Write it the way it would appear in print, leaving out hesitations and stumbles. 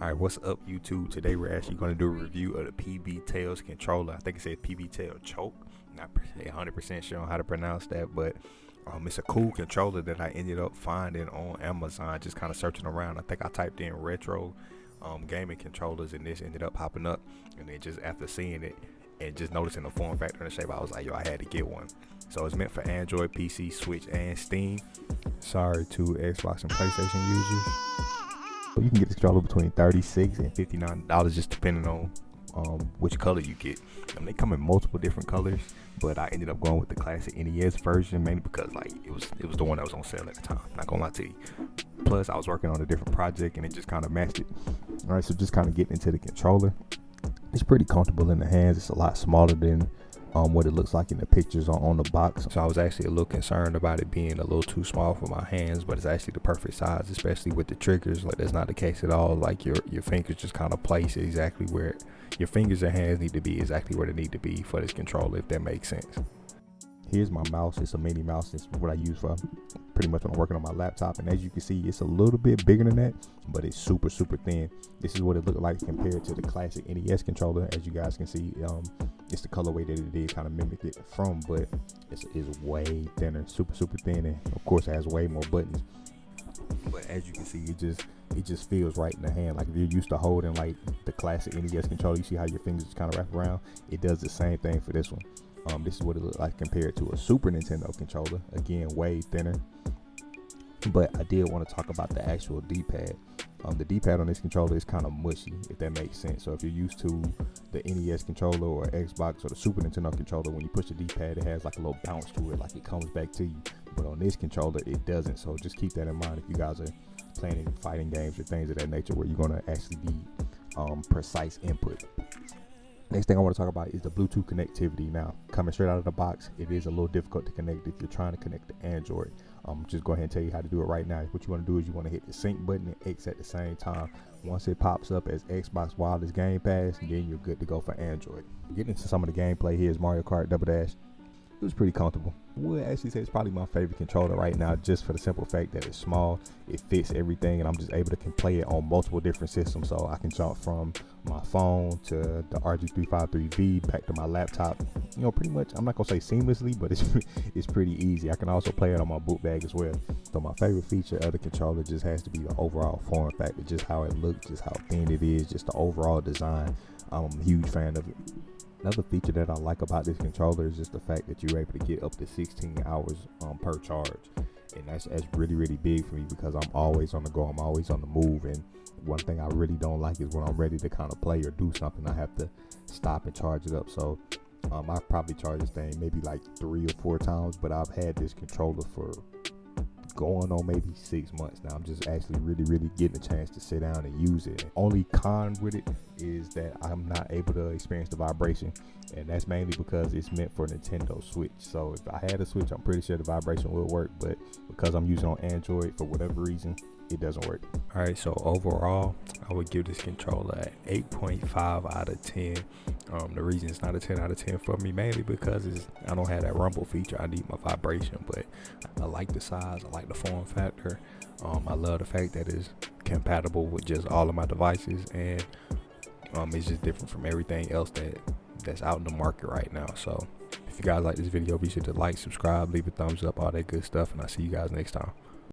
Alright, what's up YouTube? Today we're actually going to do a review of the PBTails controller. I think it says PBTails choke. Not 100% sure on how to pronounce that, but it's a cool controller that I ended up finding on Amazon, just kind of searching around. I think I typed in retro gaming controllers and this ended up popping up, and then just after seeing it and just noticing the form factor and the shape, I was like, yo, I had to get one. So it's meant for Android, PC, Switch, and Steam. Sorry to Xbox and PlayStation users. You can get this controller between $36 and $59, just depending on which color you get. They come in multiple different colors, but I ended up going with the classic NES version, mainly because like it was the one that was on sale at the time. Not gonna lie to you. Plus, I was working on a different project, and it just kind of matched it. All right, so just kind of getting into the controller. It's pretty comfortable in the hands. It's a lot smaller than what it looks like in the pictures on the box. So I was actually a little concerned about it being a little too small for my hands, but it's actually the perfect size, especially with the triggers. Like, that's not the case at all. Like, your fingers just kind of place exactly where your fingers and hands need to be, exactly where they need to be for this controller, if that makes sense. Here's my mouse. It's a mini mouse. It's what I use for pretty much when I'm working on my laptop, and as you can see, it's a little bit bigger than that, but it's super thin. This is what it looked like compared to the classic NES controller. As you guys can see, it's the colorway that it did kind of mimic it from, but it's way thinner, super thin, and of course it has way more buttons. But as you can see, it just feels right in the hand. Like if you're used to holding like the classic NES controller, you see how your fingers just kind of wrap around. It does the same thing for this one. This is what it looked like compared to a Super Nintendo controller. Again, way thinner. But I did want to talk about the actual D-pad. The D-pad on this controller is kind of mushy, if that makes sense. So if you're used to the NES controller or Xbox or the Super Nintendo controller, when you push the D-pad, it has like a little bounce to it, like it comes back to you. But on this controller, it doesn't. So just keep that in mind if you guys are playing fighting games or things of that nature where you're going to actually need precise input. Next thing I want to talk about is the Bluetooth connectivity. Now, coming straight out of the box, it is a little difficult to connect if you're trying to connect to Android. Just go ahead and tell you how to do it right now. What you want to do is you want to hit the sync button and X at the same time. Once it pops up as Xbox Wireless Game Pass, then you're good to go for Android. Getting into some of the gameplay, here's Mario Kart Double Dash. It was pretty comfortable. I would actually say it's probably my favorite controller right now, just for the simple fact that it's small, it fits everything, and I'm just able to play it on multiple different systems. So I can jump from my phone to the RG353V back to my laptop. You know, pretty much, I'm not gonna say seamlessly, but it's pretty easy. I can also play it on my boot bag as well. So my favorite feature of the controller just has to be the overall form factor, just how it looks, just how thin it is, just the overall design. I'm a huge fan of it. Another feature that I like about this controller is just the fact that you're able to get up to 16 hours per charge. And that's really big for me because I'm always on the go, I'm always on the move. And one thing I really don't like is when I'm ready to kind of play or do something, I have to stop and charge it up. So I probably charge this thing maybe like 3 or 4 times, but I've had this controller for going on maybe 6 months now. I'm just actually really getting a chance to sit down and use it. Only con with it is that I'm not able to experience the vibration, and that's mainly because it's meant for Nintendo Switch. So if I had a Switch, I'm pretty sure the vibration will work, but because I'm using on Android, for whatever reason, it doesn't work. All right, so overall, I would give this controller an 8.5 out of 10. The reason it's not a 10 out of 10 for me, mainly because I don't have that rumble feature. I need my vibration, but I like the size, I like the form factor. I love the fact that it's compatible with just all of my devices, and it's just different from everything else that's out in the market right now. So if you guys like this video, be sure to like, subscribe, leave a thumbs up, all that good stuff, and I'll see you guys next time.